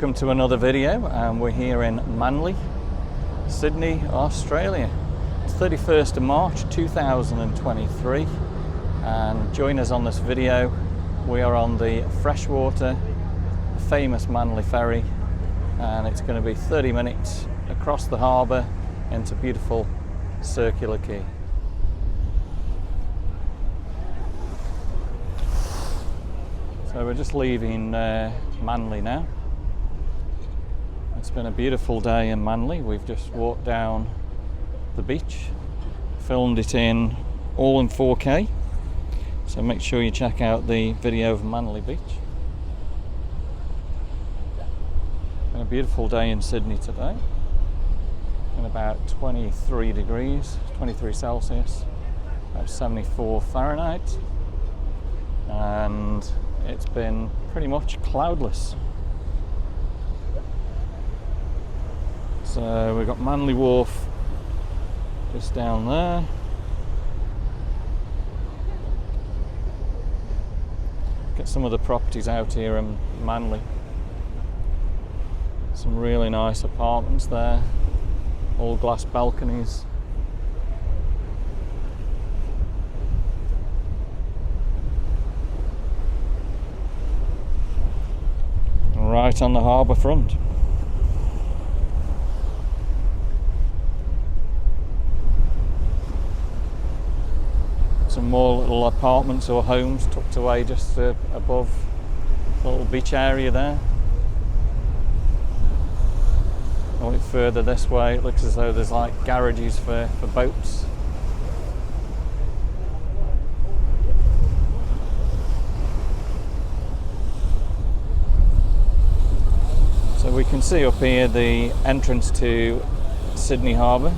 Welcome to another video, and we're here in Manly, Sydney, Australia. It's 31st of March 2023, and join us on this video. We are on the freshwater, famous Manly Ferry, and it's going to be 30 minutes across the harbour into beautiful Circular Quay. So we're just leaving Manly now. It's been a beautiful day in Manly. We've just walked down the beach, filmed it all in 4K. So make sure you check out the video of Manly Beach. Been a beautiful day in Sydney today. Been about 23 degrees, 23 Celsius, about 74 Fahrenheit. And it's been pretty much cloudless. So we've got Manly Wharf just down there. Get some of the properties out here in Manly. Some really nice apartments there, all glass balconies. Right on the harbour front. Some more little apartments or homes tucked away just above the little beach area there. A bit further this way, it looks as though there's like garages for boats. So we can see up here the entrance to Sydney Harbour,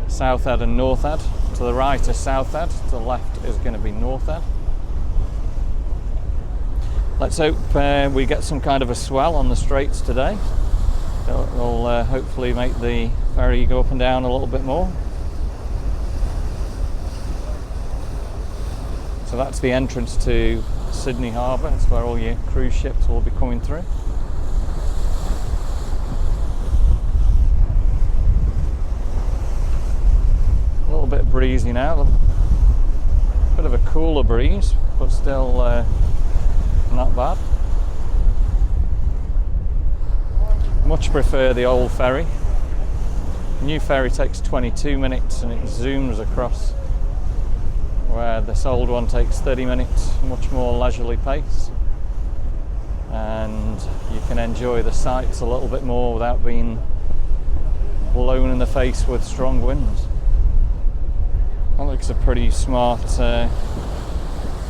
South Head and North Head. To the right is South Head, to the left is going to be North Head. Let's hope we get some kind of a swell on the straits today. It'll hopefully make the ferry go up and down a little bit more. So that's the entrance to Sydney Harbour. That's where all your cruise ships will be coming through. A little bit breezy now, a bit of a cooler breeze, but still not bad. Much prefer the old ferry. The new ferry takes 22 minutes and it zooms across, where this old one takes 30 minutes, much more leisurely pace, and you can enjoy the sights a little bit more without being blown in the face with strong winds. That looks a pretty smart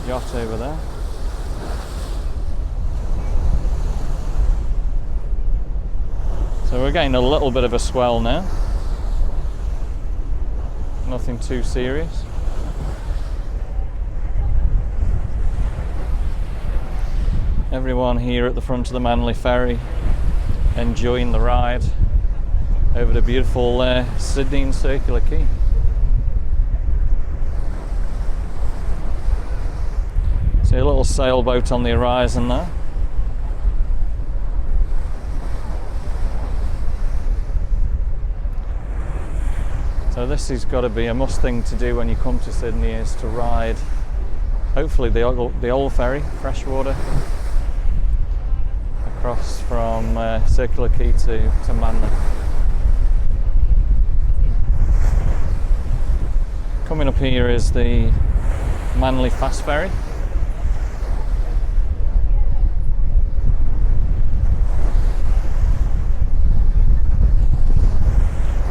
yacht over there. So we're getting a little bit of a swell now. Nothing too serious. Everyone here at the front of the Manly Ferry enjoying the ride over the beautiful Sydney and Circular Quay. See a little sailboat on the horizon there. So this has got to be a must thing to do when you come to Sydney, is to ride, hopefully the old ferry, freshwater, across from Circular Quay to Manly. Coming up here is the Manly Fast Ferry.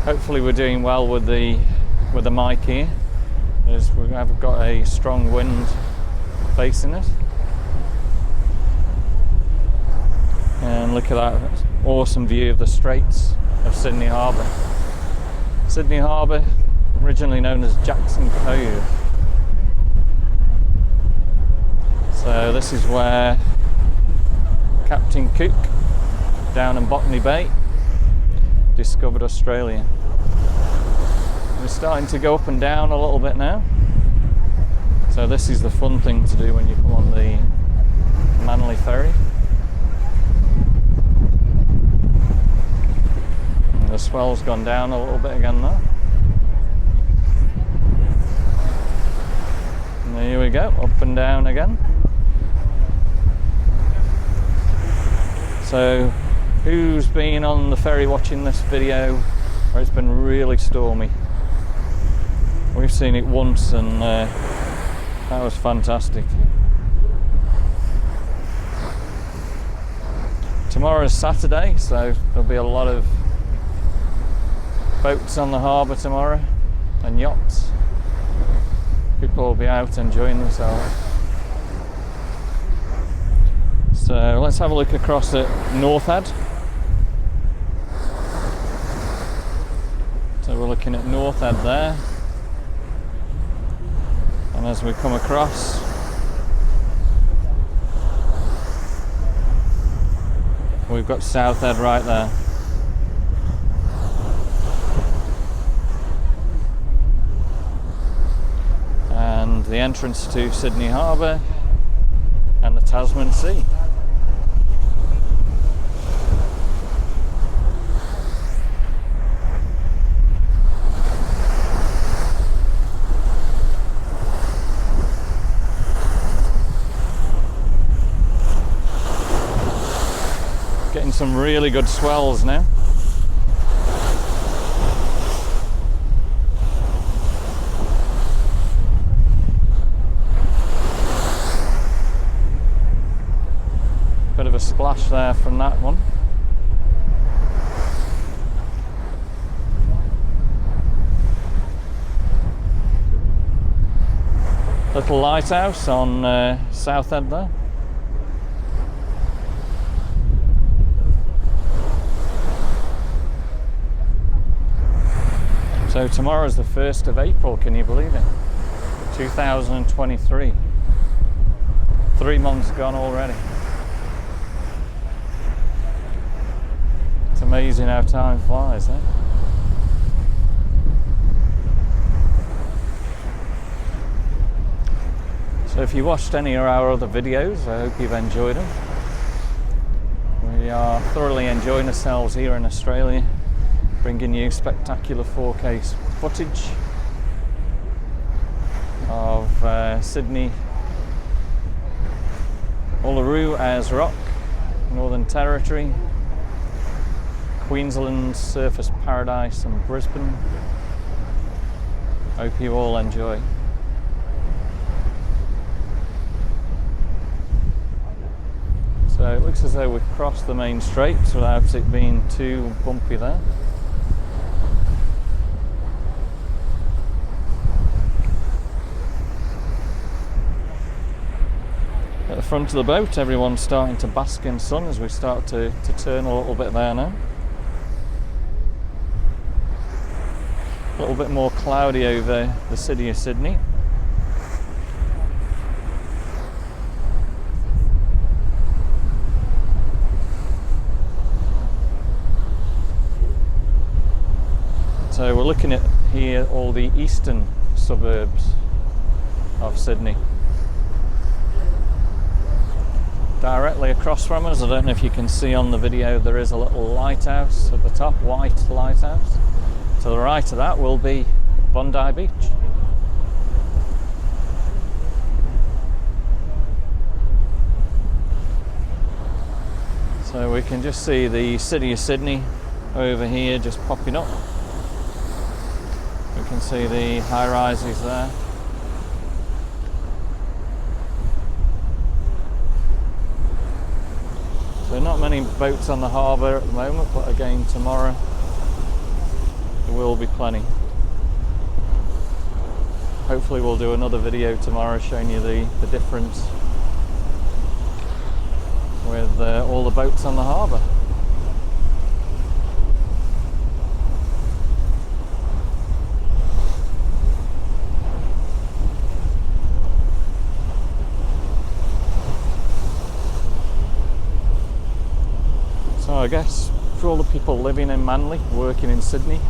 Hopefully we're doing well with the mic here, as we have got a strong wind facing it. And look at that awesome view of the straits of Sydney Harbour. Sydney Harbour, originally known as Jackson Cove. So this is where Captain Cook, down in Botany Bay, discovered Australia. We're starting to go up and down a little bit now. So this is the fun thing to do when you come on the Manly Ferry. The swell's gone down a little bit again now. And there we go, up and down again. So, who's been on the ferry watching this video where it's been really stormy? We've seen it once and that was fantastic. Tomorrow's Saturday, so there'll be a lot of boats on the harbour tomorrow and yachts. People will be out enjoying themselves. So let's have a look across at North Head. So we're looking at North Head there. And as we come across, we've got South Head right there. And the entrance to Sydney Harbour and the Tasman Sea. Getting some really good swells now. Bit of a splash there from that one. Little lighthouse on South Head there. So tomorrow's the 1st of April, can you believe it? 2023. 3 months gone already. It's amazing how time flies, eh? So if you watched any of our other videos, I hope you've enjoyed them. We are thoroughly enjoying ourselves here in Australia, bringing you spectacular 4K footage of Sydney, Uluru, Ayers Rock, Northern Territory, Queensland, Surfers Paradise and Brisbane. Hope you all enjoy. So it looks as though we've crossed the main straits without it being too bumpy there. At the front of the boat, everyone's starting to bask in sun as we start to turn a little bit there now. A little bit more cloudy over the city of Sydney. So we're looking at here all the eastern suburbs of Sydney. Directly across from us, I don't know if you can see on the video, there is a little lighthouse at the top, white lighthouse. To the right of that will be Bondi Beach. So we can just see the city of Sydney over here just popping up. We can see the high rises there. So not many boats on the harbour at the moment, but again tomorrow there will be plenty. Hopefully we'll do another video tomorrow showing you the difference with all the boats on the harbour. So I guess for all the people living in Manly, working in Sydney,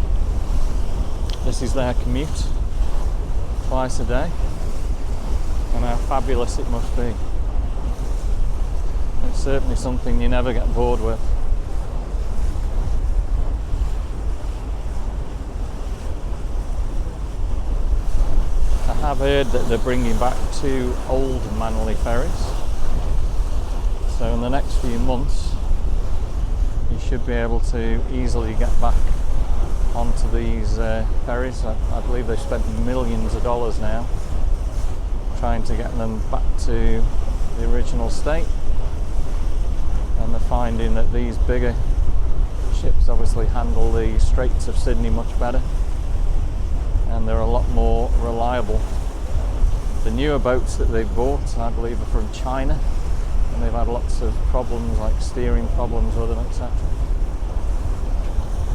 this is their commute twice a day, and how fabulous it must be. It's certainly something you never get bored with. have heard that they're bringing back 2 old Manly ferries. So in the next few months, you should be able to easily get back onto these ferries. I believe they've spent millions of dollars now trying to get them back to the original state, and they're finding that these bigger ships obviously handle the Straits of Sydney much better, and they're a lot more reliable. The newer boats that they've bought, I believe, are from China, and they've had lots of problems, like steering problems with them, etc.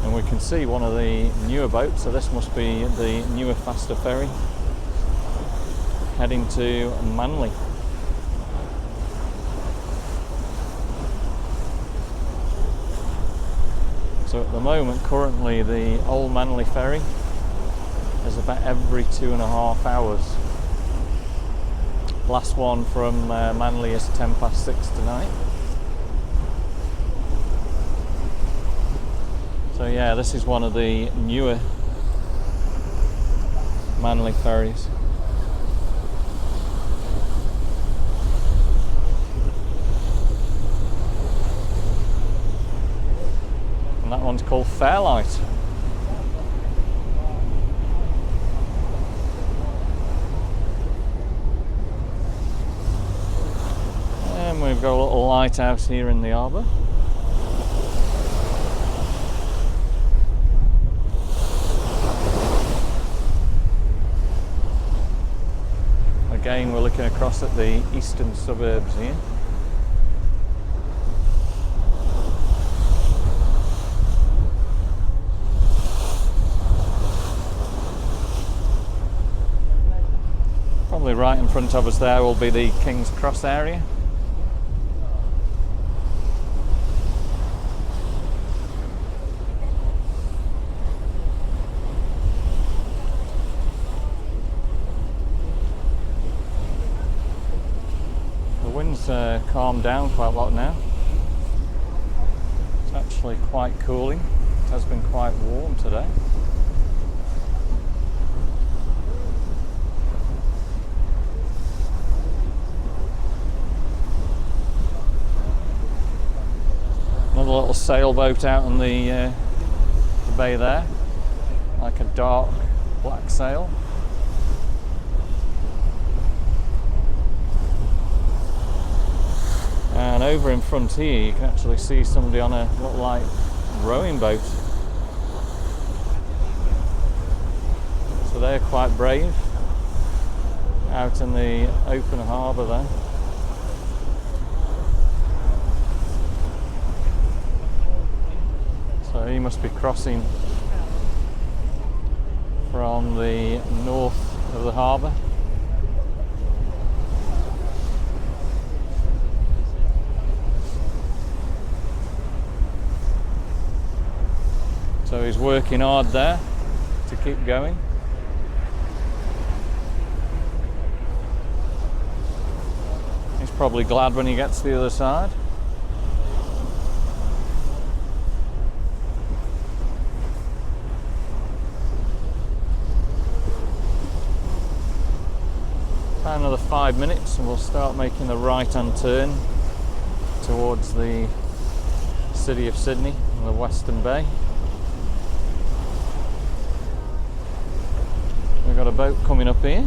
And we can see one of the newer boats, so this must be the newer, faster ferry heading to Manly. So at the moment, currently, the old Manly ferry is about every 2.5 hours. Last one from Manly is 6:10 tonight. So yeah, this is one of the newer Manly ferries. And that one's called Fairlight. And we've got a little lighthouse here in the harbour. Again, we're looking across at the eastern suburbs here. Probably right in front of us there will be the King's Cross area. Calmed down quite a lot now. It's actually quite cooling. It has been quite warm today. Another little sailboat out on the bay there, like a dark black sail. And over in front here, you can actually see somebody on a little like rowing boat. So they're quite brave out in the open harbour there. So he must be crossing from the north of the harbour. So he's working hard there to keep going. He's probably glad when he gets to the other side. About another 5 minutes and we'll start making the right-hand turn towards the city of Sydney and the Western Bay. We've got a boat coming up here.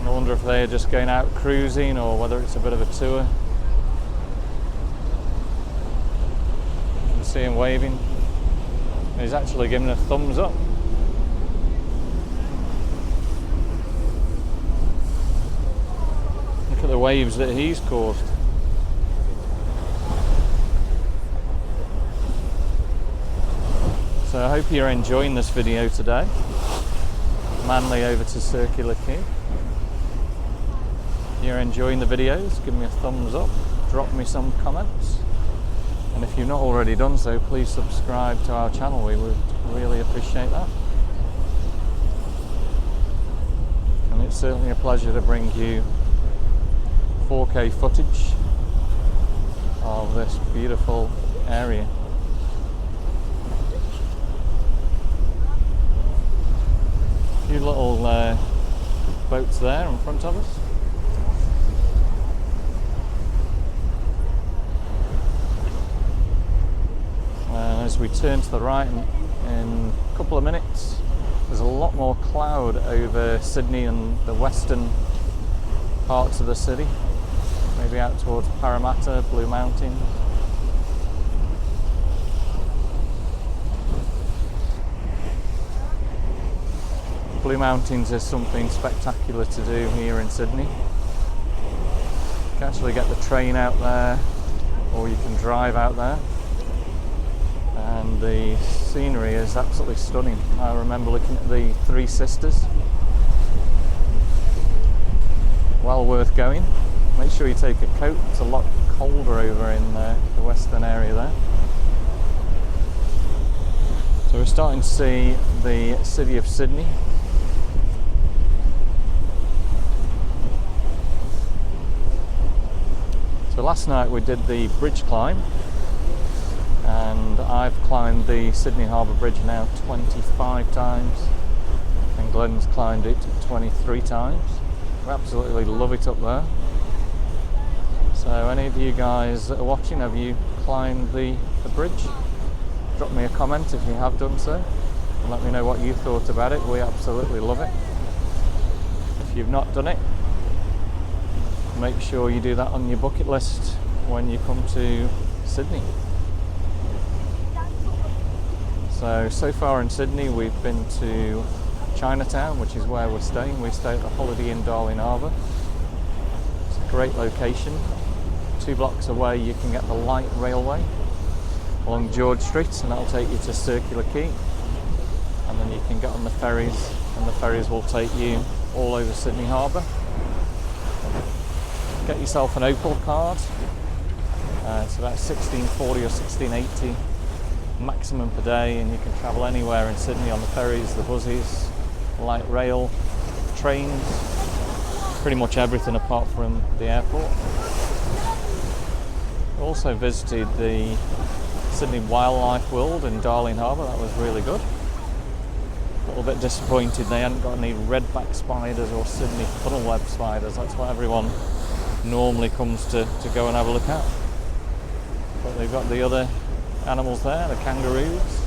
I wonder if they're just going out cruising or whether it's a bit of a tour. You can see him waving. He's actually giving a thumbs up. Look at the waves that he's caused. So I hope you're enjoying this video today. Manly over to Circular Quay. If you're enjoying the videos, give me a thumbs up, drop me some comments. And if you've not already done so, please subscribe to our channel. We would really appreciate that. And it's certainly a pleasure to bring you 4K footage of this beautiful area. few little boats there in front of us. And as we turn to the right in a couple of minutes, there's a lot more cloud over Sydney and the western parts of the city, maybe out towards Parramatta, Blue Mountains. Blue Mountains is something spectacular to do here in Sydney. You can actually get the train out there, or you can drive out there, and the scenery is absolutely stunning. I remember looking at the Three Sisters. Well worth going. Make sure you take a coat, it's a lot colder over in the western area there. So we're starting to see the city of Sydney. So last night we did the bridge climb, and I've climbed the Sydney Harbour Bridge now 25 times, and Glenn's climbed it 23 times. We absolutely love it up there. So any of you guys that are watching, have you climbed the bridge? Drop me a comment if you have done so, and let me know what you thought about it. We absolutely love it. If you've not done it, make sure you do that on your bucket list when you come to Sydney. So far in Sydney we've been to Chinatown, which is where we're staying. We stay at the Holiday Inn Darling Harbour. It's a great location. 2 blocks away you can get the light railway along George Street, and that'll take you to Circular Quay, and then you can get on the ferries, and the ferries will take you all over Sydney Harbour. Get yourself an Opal card. It's about $16.40 or $16.80 maximum per day, and you can travel anywhere in Sydney on the ferries, the buses, light rail, trains, pretty much everything apart from the airport. Also visited the Sydney Wildlife World in Darling Harbour. That was really good. A little bit disappointed they hadn't got any redback spiders or Sydney funnel web spiders. That's what everyone normally comes to go and have a look at. But they've got the other animals there, the kangaroos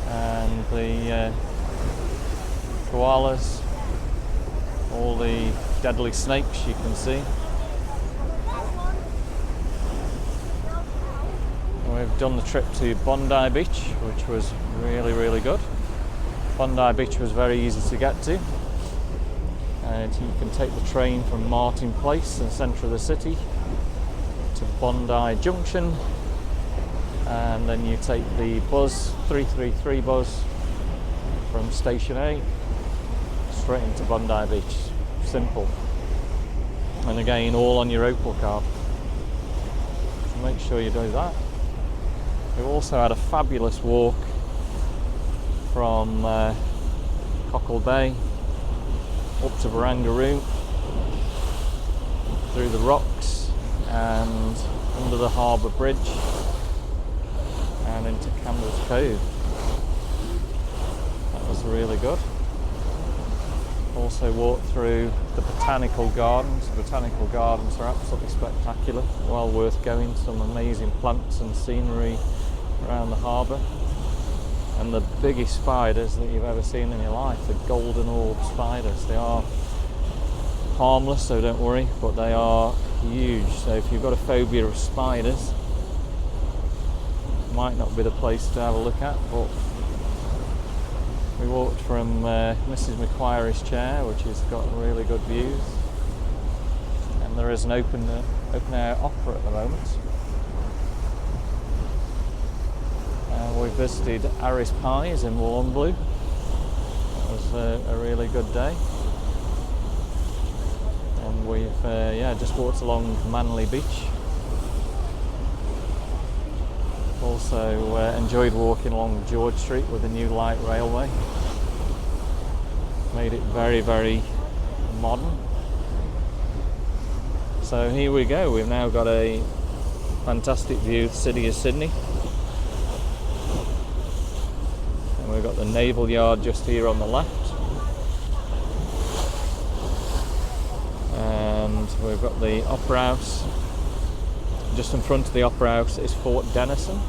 and the koalas, all the deadly snakes you can see. We've done the trip to Bondi Beach, which was really good. Bondi Beach was very easy to get to. And you can take the train from Martin Place in the centre of the city to Bondi Junction, and then you take the bus, 333 bus, from Station A straight into Bondi Beach. Simple. And again, all on your Opal card. So make sure you do that. We've also had a fabulous walk from Cockle Bay up to Barangaroo, through the rocks and under the harbour bridge and into Campbell's Cove. That was really good. Also walked through the botanical gardens. The botanical gardens are absolutely spectacular, well worth going. Some amazing plants and scenery around the harbour. And the biggest spiders that you've ever seen in your life, the golden orb spiders. They are harmless, so don't worry, but they are huge. So if you've got a phobia of spiders, it might not be the place to have a look at. But we walked from Mrs. Macquarie's chair, which has got really good views, and there is an open air opera at the moment. We visited Aris Pies in Wollongblue. It was a really good day. And we've just walked along Manly Beach. Also enjoyed walking along George Street with the new light railway. Made it very modern. So here we go. We've now got a fantastic view of the city of Sydney. We've got the naval yard just here on the left. and we've got the Opera House. Just in front of the Opera House is Fort Denison.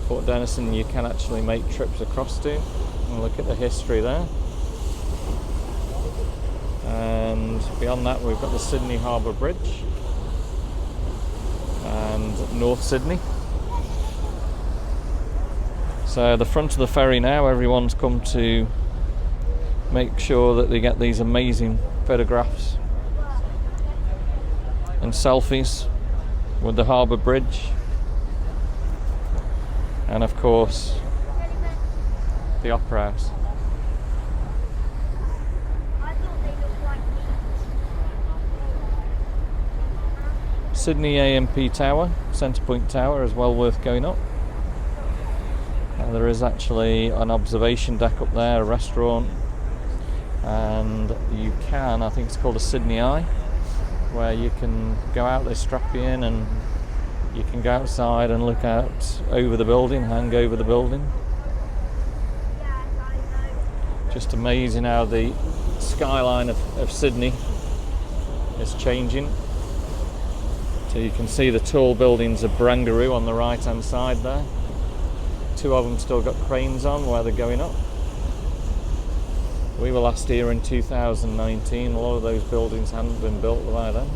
Fort Denison you can actually make trips across to, and look at the history there. And beyond that we've got the Sydney Harbour Bridge and North Sydney. So the front of the ferry now, everyone's come to make sure that they get these amazing photographs and selfies with the harbour bridge, and of course the Opera House. Sydney AMP Tower, Centre Point Tower, is well worth going up. There is actually an observation deck up there, a restaurant, and you can, I think it's called a Sydney Eye, where you can go out, they strap you in and you can go outside and look out over the building, hang over the building. Just amazing how the skyline of Sydney is changing. So you can see the tall buildings of Barangaroo on the right hand side there. Two of them still got cranes on where they're going up. We were last here in 2019, a lot of those buildings hadn't been built by then.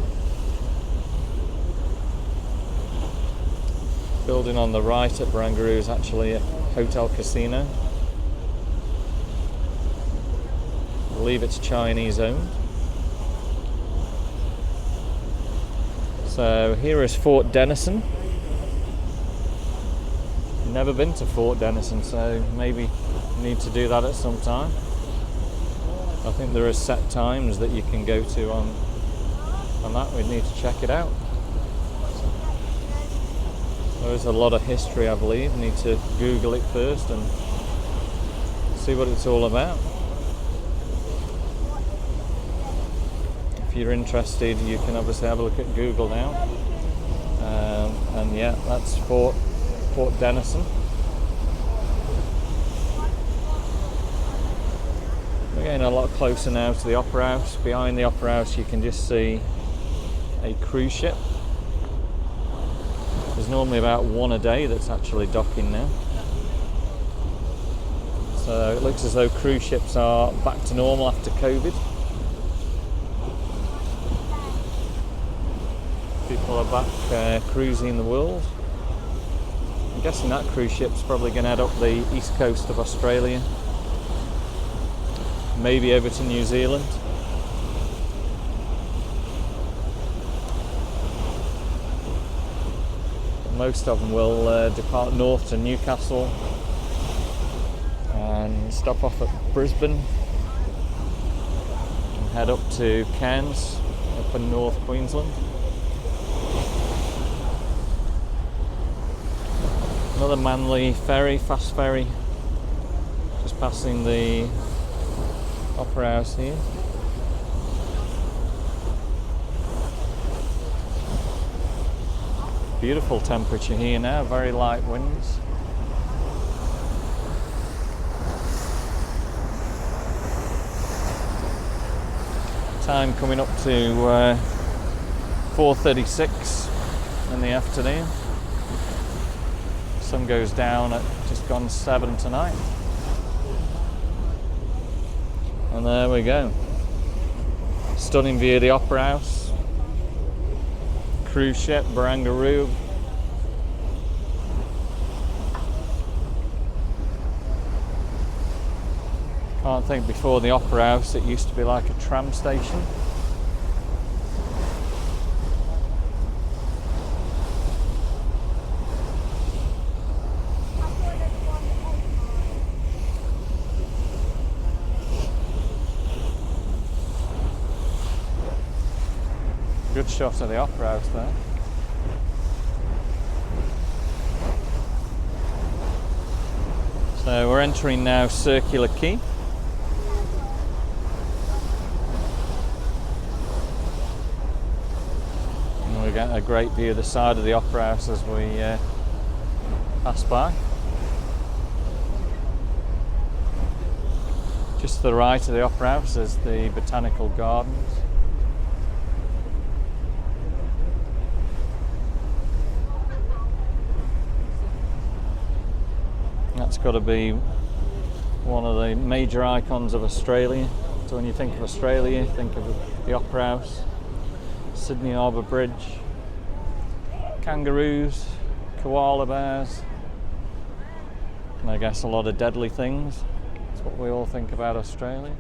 Building on the right at Barangaroo is actually a hotel casino. I believe it's Chinese owned. So here is Fort Denison. Never been to Fort Denison, so maybe need to do that at some time. I think there are set times that you can go to on that. We'd need to check it out. There's a lot of history, I believe. Need to Google it first and see what it's all about. If you're interested, you can obviously have a look at Google now. And yeah, that's Fort Denison. We're getting a lot closer now to the Opera House. Behind the Opera House you can just see a cruise ship. There's normally about one a day that's actually docking now. So it looks as though cruise ships are back to normal after COVID. People are back cruising the world. I'm guessing that cruise ship's probably going to head up the east coast of Australia. Maybe over to New Zealand. Most of them will depart north to Newcastle and stop off at Brisbane and head up to Cairns up in North Queensland. Another Manly Ferry, fast ferry, just passing the Opera House here. Beautiful temperature here now, very light winds. Time coming up to 4:36 in the afternoon. Sun goes down at just gone 7 tonight. And there we go. Stunning view of the Opera House. Cruise ship, Barangaroo. Can't think, before the Opera House it used to be like a tram station. Good shot of the Opera House there. So we're entering now Circular Quay. And we get a great view of the side of the Opera House as we pass by. Just to the right of the Opera House is the Botanical Gardens. It's got to be one of the major icons of Australia. So when you think of Australia, think of the Opera House, Sydney Harbour Bridge, kangaroos, koala bears, and I guess a lot of deadly things. That's what we all think about Australia.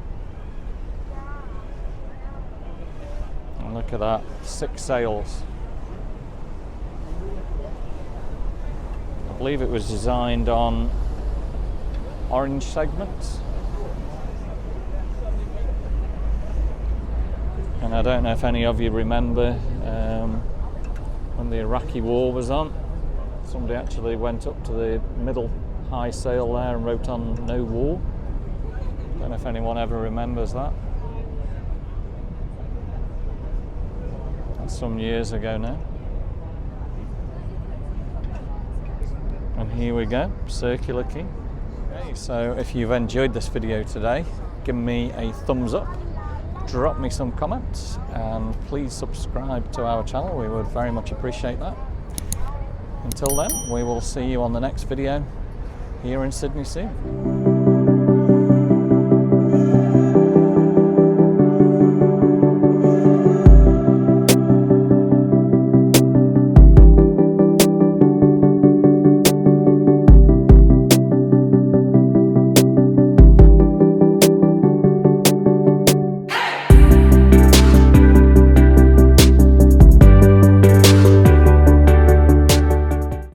And look at that, 6 sails. I believe it was designed on orange segments. And I don't know if any of you remember when the Iraqi war was on, somebody actually went up to the middle high sail there and wrote on "No War." Don't know if anyone ever remembers that. That's some years ago now. And here we go, circular quay. Okay, so if you've enjoyed this video today, give me a thumbs up, drop me some comments, and please subscribe to our channel. We would very much appreciate that. Until then, we will see you on the next video here in Sydney soon.